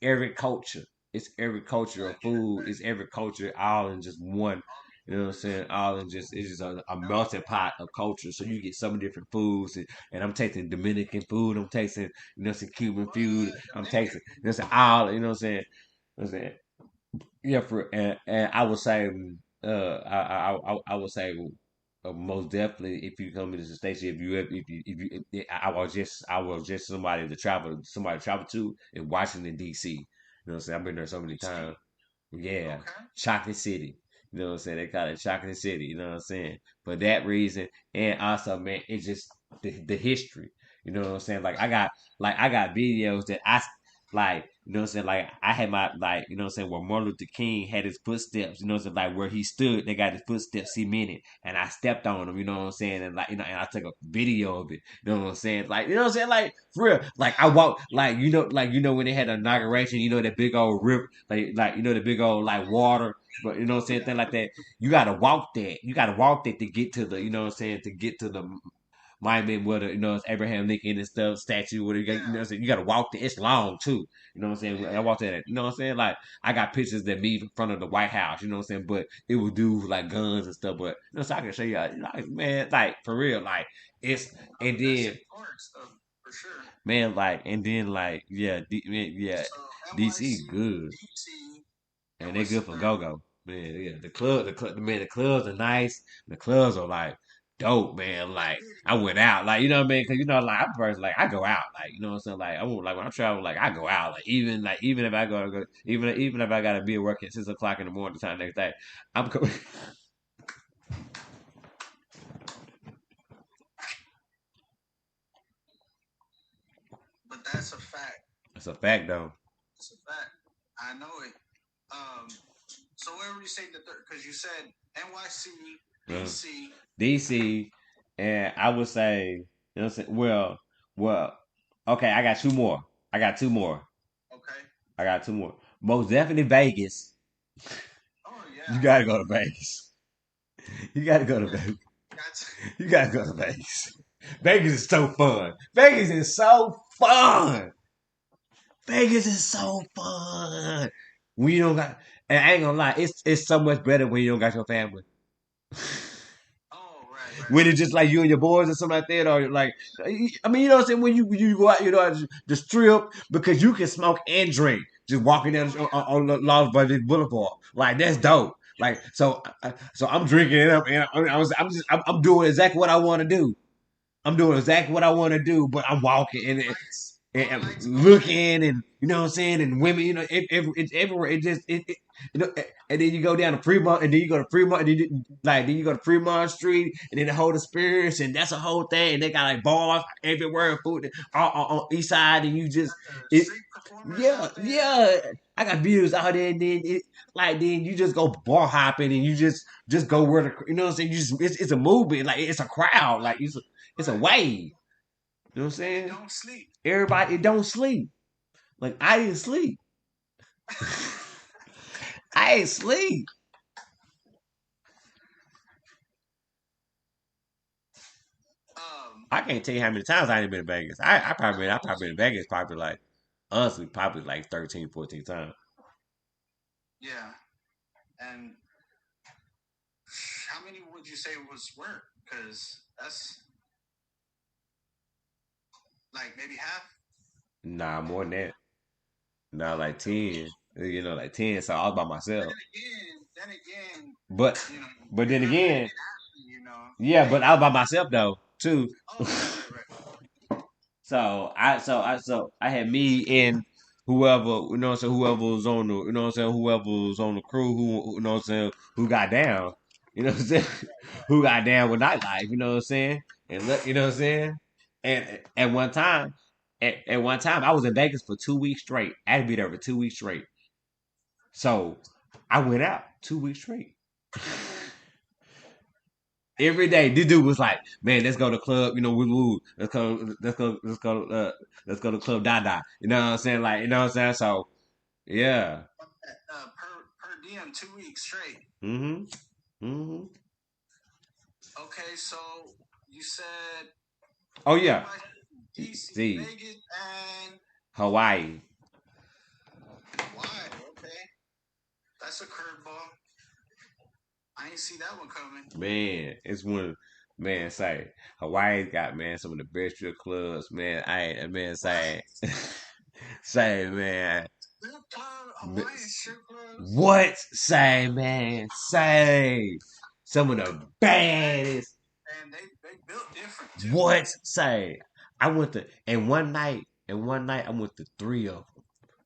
every culture. It's every culture of food. It's every culture all in just one. You know what I'm saying. All in just it's just a melting pot of culture. So you get so many different foods. And I'm tasting Dominican food. I'm tasting you know some Cuban food. I'm tasting you know what I'm saying, all you know what I'm saying. You know what I'm saying yeah, and I would say, I would say, most definitely, if you come into the station, I was just somebody to travel to in Washington D.C. You know what I'm saying? I've been there so many DC? times. Yeah, Okay. Chocolate City. You know what I'm saying? They call it Chocolate City. You know what I'm saying? For that reason, and also, man, it's just the history. You know what I'm saying? Like I got videos that I like. You know what I'm saying? Like I had my like. You know what I'm saying? Where Martin Luther King had his footsteps. You know what I'm saying? Like where he stood, they got his footsteps cemented, and I stepped on them. You know what I'm saying? And like and I took a video of it. You know what I'm saying? Like you know what I'm saying? Like for real. Like I walked. Like when they had the inauguration. You know that big old river. Like the big old like water. But you know what I'm saying? Thing like that. You gotta walk that. You gotta walk that to get to the. You know what I'm saying? To get to the monument where the it's Abraham Lincoln and stuff statue. Where you know what I'm saying? You gotta walk that. It's long too. You know what I'm saying? I walked that. You know what I'm saying? Like I got pictures that me in front of the White House. You know what I'm saying? But it would do like guns and stuff. But so I can show you, like man, like for real, like it's and That's then important stuff for sure. man, like and then like yeah, So DC NYC, good. DC, and And they what's the good for third go one? go. Man, yeah, man, the clubs are nice. The clubs are like dope, man. Like I went out, like you know what I mean, because like I'm a person like I go out, like you know what I'm saying. Like I won't like when I travel, like I go out, like even if I go even if I gotta be at work at 6 o'clock in the morning, the time next day, I'm coming. But that's a fact. That's a fact though. It's a fact. I know it. Um, so where would you say the third? Because you said NYC, Uh, DC. DC, and I would say, you know what I'm saying. Well, okay, I got two more. I got two more. Okay. I got two more. Most definitely Vegas. Oh You yeah. gotta go to Vegas. You gotta go to Vegas. That's You gotta go to Vegas. Vegas is so fun. Vegas is so fun. Vegas is so fun. When you don't got, and I ain't gonna lie, it's so much better when you don't got your family. oh right. When it's just like you and your boys or something like that, or like, I mean, you know what I'm saying? When you go out, the strip because you can smoke and drink just walking down on Las Vegas Boulevard. Like that's dope. Like so I'm drinking it up, and I'm doing exactly what I want to do. I'm doing exactly what I want to do, but I'm walking Lights. All and lights go down. looking, and you know what I'm saying, and women, it's everywhere. And then you go down to Fremont, and then you go to Fremont, and then you go to Fremont Street, and then the whole experience, and that's a whole thing. And they got like bars everywhere, food on east side, and you just Got the it, street performers yeah, out there. yeah. I got views out there, and then you just go bar hopping, and you just go where the you know what I'm saying. You just it's a movement, like it's a crowd, like it's a Right. wave. You know what I'm And it saying? don't sleep. Everybody, it don't sleep. Like I didn't sleep. I ain't sleep. um. I can't tell you how many times I ain't been to Vegas. I probably been to Vegas probably like honestly probably like 13, 14 times. Yeah. And how many would you say was work? Because that's like maybe half. Nah, more than that. Nah, like 10. Like 10. So I was by myself. Then again, But you know, but you're then gonna make again, it happen. You know, yeah, it but ain't I was gonna. by myself though, too. Oh right. So I had me and whoever, whoever was on the, whoever was on the crew, who, who got down, who got down with nightlife, and look, and at one time, I was in Vegas for 2 weeks straight. I had to be there for 2 weeks straight. So I went out 2 weeks straight. Every day, this dude was like, "Man, let's go to the club. Woo woo. Let's go to club Dada." You know what I'm saying? Like, you know what I'm saying? So, yeah. Per diem 2 weeks straight. Mm-hmm. Mm-hmm. Okay, so you said Oh yeah. DC, See, Vegas, and Hawaii. Hawaii. Okay, that's a curveball. I ain't see that one coming. Man, it's one. Man, say Hawaii got, man, some of the best strip clubs. Man, man, say What? say man. Hawaiian strip clubs? What? Say, man, say some of the baddest. And they built different too. What? Say, I went to, and one night I went to three of them.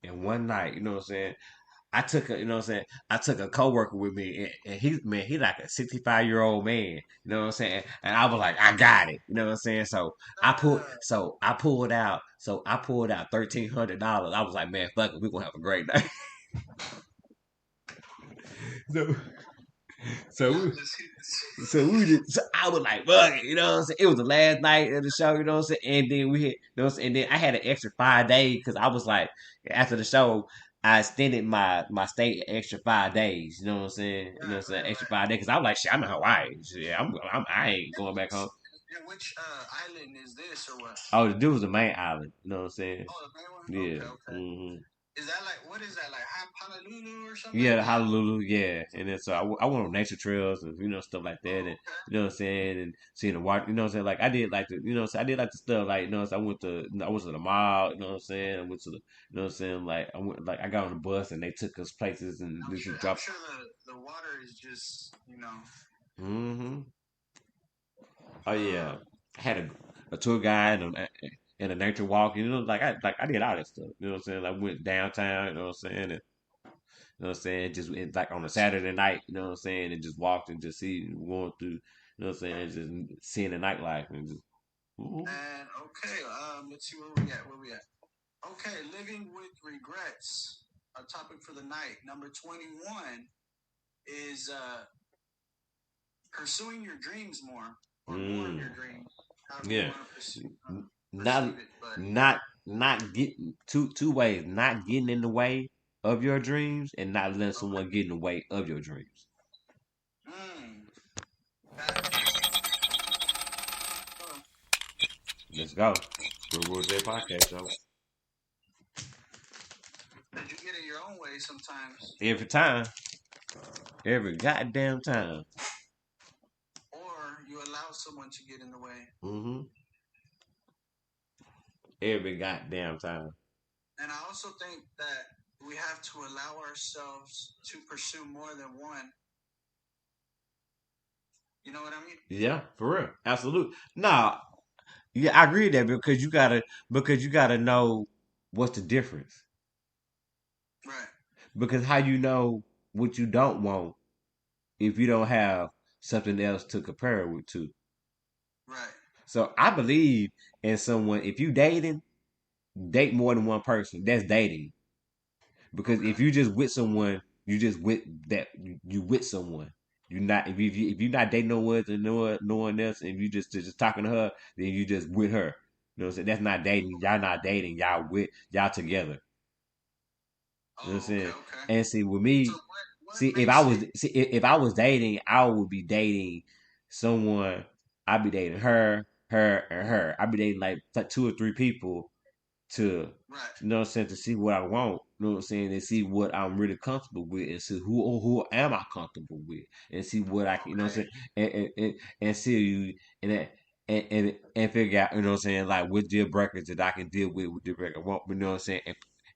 And one night, you know what I'm saying? I took a, I took a coworker with me, and he like a 65-year-old man, you know what I'm saying? And I was like, I got it, you know what I'm saying? So I pulled out $1,300. I was like, man, fuck it, we gonna have a great night. so so we, so I was like, fuck it, you know what I'm saying? It was the last night of the show, you know what I'm saying? And then we had, and then I had an extra 5 days because I was like, after the show, I extended my stay extra 5 days. You know what I'm saying? You know what I'm saying? Extra 5 days because I was like, shit, I'm in Hawaii. Shit, I ain't going back home. And which island is this or what? Oh, the dude was the main island. You know what I'm saying? Oh, the main one? Yeah. Okay, okay. Hmm. Is that like, what is that, like Honolulu or something Yeah, like the that? Honolulu, yeah, and then so I went on nature trails and stuff like that, Oh, and okay. you know what I'm saying, and seeing the water, you know what I'm saying. Like I did like the, I did like the stuff, like so I went to the mall, you know what I'm saying. I went to the, you know what I'm saying. Like I got on the bus and they took us places and I'm we sure. just I'm dropped. sure the water is just Mm-hmm. Oh yeah, uh I had a tour guide and a nature walk, like I did all that stuff, you know what I'm saying. Like went downtown, you know what I'm saying, and you know what I'm saying? Just like on a Saturday night, you know what I'm saying, and just walked and just going through, you know what I'm saying, just seeing the nightlife and just. Ooh. and okay. Let's see where we at. Where we at? Okay, living with regrets. Our topic for the night, number 21, is pursuing your dreams more or more of your dreams. However you Yeah, want to not perceive it, but not getting two ways, not getting in the way of your dreams and not letting okay. someone get in the way of your dreams. Mm, that, uh, Let's go. Real World J Podcast Show. that you get in your own way sometimes, Every time, every goddamn time. or you allow someone to get in the way. Mm-hmm. Every goddamn time. And I also think that we have to allow ourselves to pursue more than one. You know what I mean? Yeah, for real. Absolutely. Nah, yeah, I agree with that because you gotta know what's the difference. Right, Because how you know what you don't want if you don't have something else to compare it with to. right. So I believe in someone. If you dating, date more than one person. That's dating. Because Okay. if you just with someone, you just with that you with someone. You not if you not dating no one else, and you just talking to her, then you just with her. You know what I'm saying? That's not dating. Y'all not dating. Y'all together. You know what I'm Oh, okay, saying? okay. And see with So me, what see makes it? if I was dating, I would be dating someone. I'd be dating her, and her. I'd be dating like two or three people to, Right. what I'm saying, to see what I want, you know what I'm saying, and see what I'm really comfortable with, and see who am I comfortable with, and see what I can, you know what I'm Okay. saying, and see you, and that, and figure out, you know what I'm saying, like what deal breakers that I can deal with deal breaker won't, you know what I'm saying,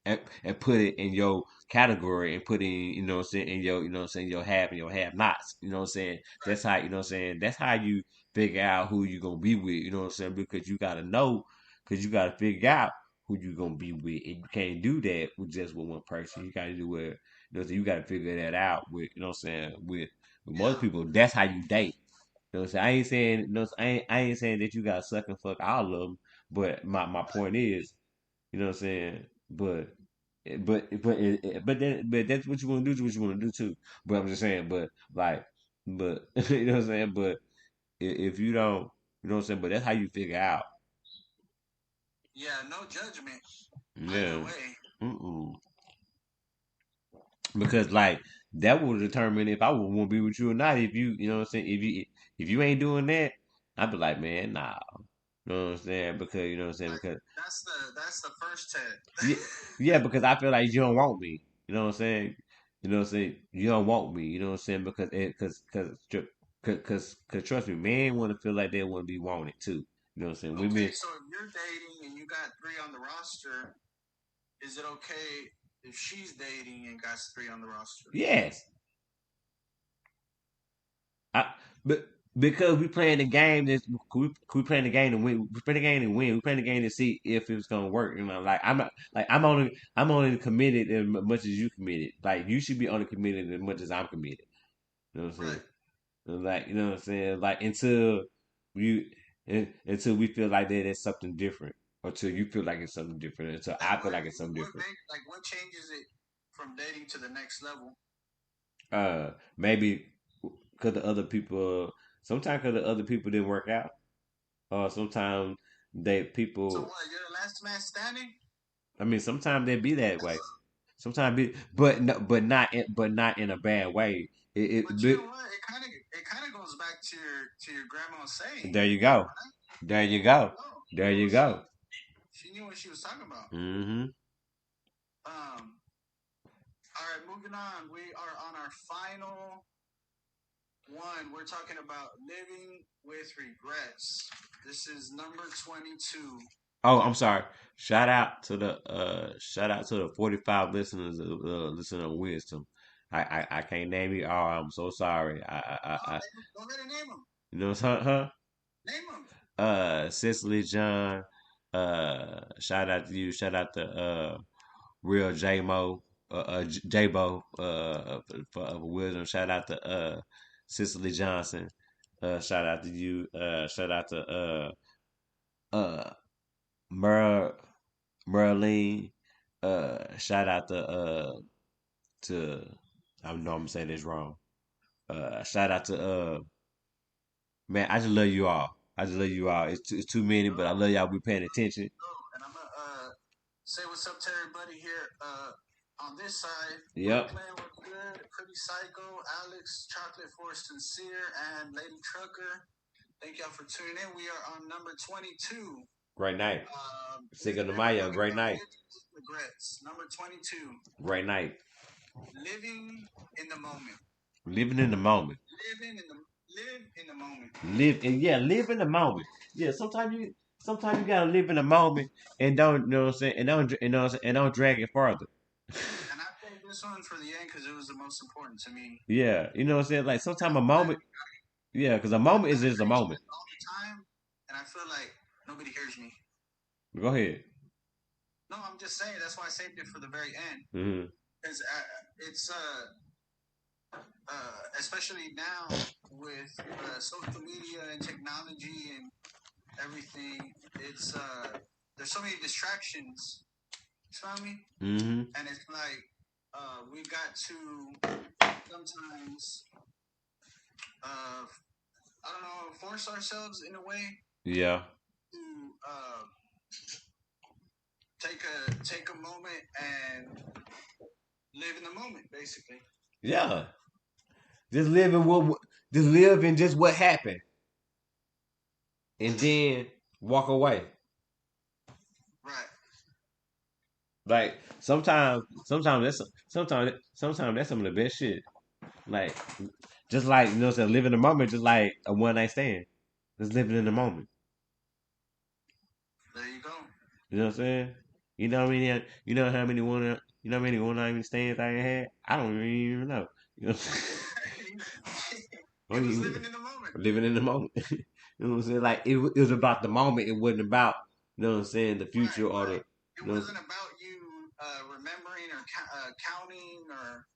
and put it in your category and put it in, you know what I'm saying, in your, you know what I'm saying, your have and your have nots, you know what I'm saying. Right. That's how, you know what I'm saying, that's how you figure out who you gonna be with, you know what I'm saying, because you gotta know. because you got to figure out who you gonna be with, and you can't do that with just with one person. You got to do it. You got to figure that out with, you know what I'm saying, with most Yeah. people. That's how you date. You know what I'm saying? I ain't saying no, I ain't saying that you got to suck and fuck all of them. But my point is, you know what I'm saying. But that's what you want to do. What you want to do too. But I'm just saying. But like, but you know what I'm saying. But if you don't, you know what I'm saying. But that's how you figure out. Yeah, no judgment either Yeah. way. Mm-mm. Because like that will determine if I would want to be with you or not. If you, you know what I'm saying. If you ain't doing that, I'd be like, man, nah. You know what I'm saying? Because you know what I'm saying. Like Because that's the first test. yeah, yeah. Because I feel like you don't want me. You know what I'm saying? You know what I'm saying? You don't want me. You know what I'm saying? Because trust me, men want to feel like they want to be wanted too. You know what I'm saying? Okay, Women, so if you're dating and you got 3 on the roster, is it okay if she's dating and got 3 on the roster? yes. But because we playing the game, we playing the game to win. We playing the game to win. We playing the game to see if it's gonna work. You know, like I'm not, like I'm only committed as much as you committed. Like you should be only committed as much as I'm committed. You know what I'm saying? Right. Like you know what I'm saying? Like you until we feel like that it's something different, or until you feel like it's something different, until Like I feel like it's something different. what changes it from dating to the next level? Maybe because the other people, sometimes because the other people didn't work out, or sometimes they So people. what? You're the last man standing. I mean, sometimes they be that way. Sometimes be, but no, but not in a bad way. But you know what? It kind of goes back to your grandma saying, There you go. right? There you There you go. go. There you go. She knew what she was talking about. Mm-hmm. Um. All right, moving on. We are on our final one. We're talking about living with regrets. This is number 22. Oh, I'm sorry. Shout out to the 45 listeners listening to wisdom. I can't name you all. I'm so sorry. Go ahead and name them. You know huh? Name them. Cicely John. Shout out to you. Shout out to real J Mo. J Bo. For wisdom. Shout out to Cicely Johnson. Shout out to you. Shout out to uh Mer Merlene. Shout out to I know I'm saying this wrong. Shout out to man, I just love you all. I just love you all. It's too many, but I love y'all. Be paying attention. And I'm gonna say what's up to everybody here. On this side, Yep. Brooklyn was good, Pretty Psycho, Alex, Chocolate for Sincere, and Lady Trucker. Thank y'all for tuning in. We are on number 22. Great night. Cinco de And we're Mayo. talking Great about night. regrets. Number 22. Great night. Living in the moment. Living in the moment. Live in the moment. Live in the moment. Yeah, sometimes you gotta live in the moment and don't, you know what I'm saying, and don't, you know what I'm saying, and don't drag it further. And I saved this one for the end because it was the most important to me. Yeah, you know what I'm saying. Like sometimes a moment. Yeah, because a moment is just a moment. All the time, and I feel like nobody hears me. Go ahead. No, I'm just saying that's why I saved it for the very end. Mm-hmm. Because it's especially now with social media and technology and everything, it's there's so many distractions. You feel me? Mm-hmm. And it's like we got to sometimes I don't know, force ourselves in a way Yeah. to take a moment and live in the moment, basically. Yeah. Just live in just what happened, and then walk away. Right. Like sometimes that's some of the best shit. Like just like you know, what I'm saying, live in the moment, just like a one night stand. Just living in the moment. There you go. You know what I'm saying? You know how many? You know how many one? You know how many one night stands I had? I don't even know. You know. He was living in the moment. Living in the moment. You know what I'm saying? Like it was about the moment. It wasn't about You know what I'm saying? The future or the right. It you know wasn't about you remembering or counting or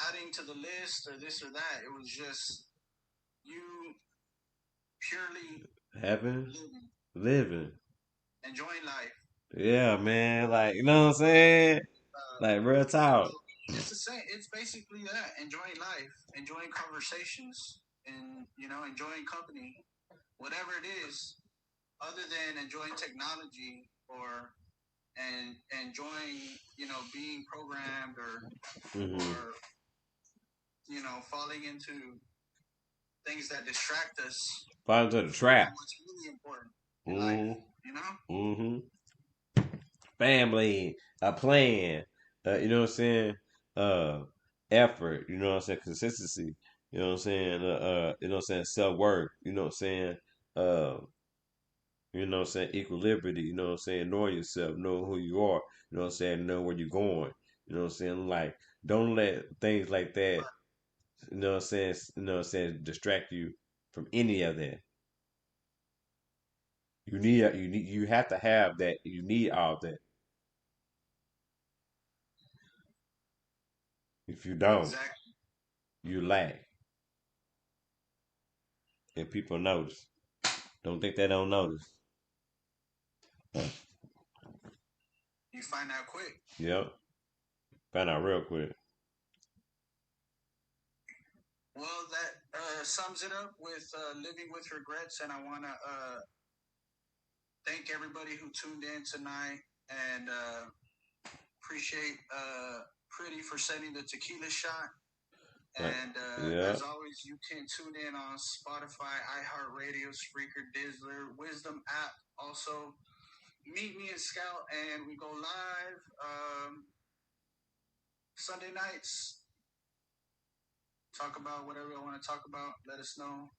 adding to the list or this or that. It was just you purely having living, living. enjoying life. Yeah, man. Like you know what I'm saying? Uh, Like real talk. it's the same. It's basically that: enjoying life, enjoying conversations, and enjoying company, whatever it is, other than enjoying technology or and enjoying being programmed Mm-hmm. or falling into things that distract us Fall into the from trap. what's really important in life. Mm-hmm. You know, Mm-hmm. Family, a plan. You know what I'm saying? Uh, effort. You know what I'm saying? Consistency. You know what I'm saying? You know what I'm saying? Self worth. You know what I'm saying? Uh, you know what I'm saying? Equilibrium. You know what I'm saying? Knowing yourself, knowing who you are. You know what I'm saying? Know where you're going. You know what I'm saying? Like, don't let things like that. You know what I'm saying? You know what I'm saying? Distract you from any of that. You have to have that. You need all that. If you don't, exactly. you lack, and people notice. Don't think they don't notice. You find out quick. Yep, find out real quick. Well, that sums it up with living with regrets, and I want to thank everybody who tuned in tonight, and appreciate Pretty for sending the tequila shot. Like, And yeah, as always, you can tune in on Spotify, iHeartRadio, Spreaker, Dizzler, Wisdom app. Also, meet me and Scout, and we go live Sunday nights. Talk about whatever you want to talk about. Let us know.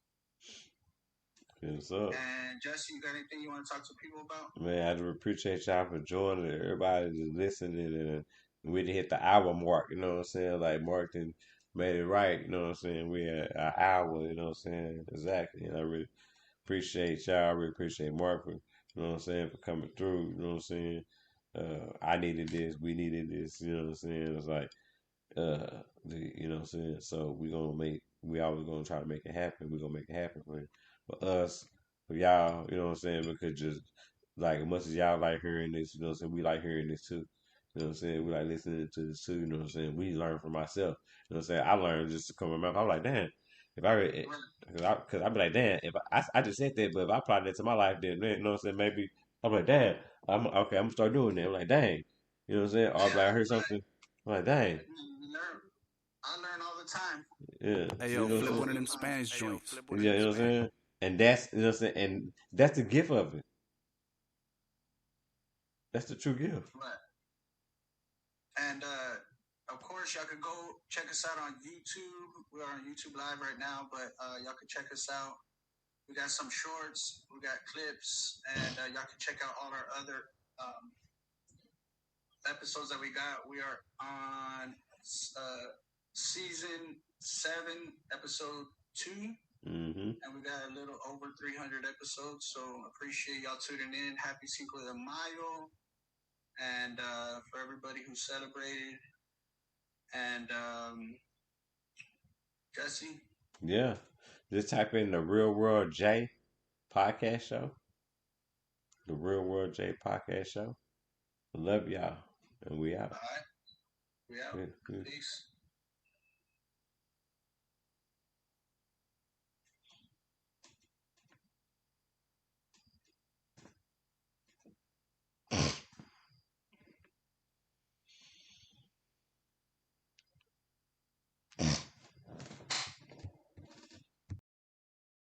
what's up, And Jesse, you got anything you want to talk to people about? man? I do appreciate y'all for joining. Everybody just listening, and we didn't hit the hour mark. You know what I'm saying? Like Mark done made it right. You know what I'm saying? We at an hour. You know what I'm saying? Exactly. And I really appreciate y'all. I really appreciate Mark for, you know what I'm saying, for coming through. You know what I'm saying? I needed this. We needed this. You know what I'm saying? It's like, you know what I'm saying? So we always gonna try to make it happen. We're gonna make it happen for us, for y'all. You know what I'm saying? Because just like as much as y'all like hearing this, you know what I'm saying, we like hearing this too. You know what I'm saying? We like listening to this too. You know what I'm saying? We learn from myself. You know what I'm saying? I learned just to come from my mouth. I'm like, damn, if I read, because I be like, damn, if I just said that, but if I applied that to my life, then you know what I'm saying? Maybe I'm like, damn, I'm okay. I'm gonna start doing that. I'm like, dang, you know what I'm saying? Or Yeah, like I heard something. I'm like, dang, I learn all the time. yeah, Hey you yo, know what Learn I'm flip all saying? one of the them time. Spanish joints. Yeah, you know what I'm saying? And that's you know what I'm saying, and that's the gift of it. That's the true gift. Right. And of course, y'all can go check us out on YouTube. We're on YouTube Live right now, but y'all can check us out. We got some shorts, we got clips, and y'all can check out all our other episodes that we got. We are on season 7, episode 2. Mm-hmm. And we got a little over 300 episodes, so appreciate y'all tuning in. Happy Cinco de Mayo, and for everybody who celebrated. And Jesse, Yeah. Just type in the Real World J podcast show. The Real World J podcast show. Love y'all. And we out. all right, we out. Yeah, yeah. Peace.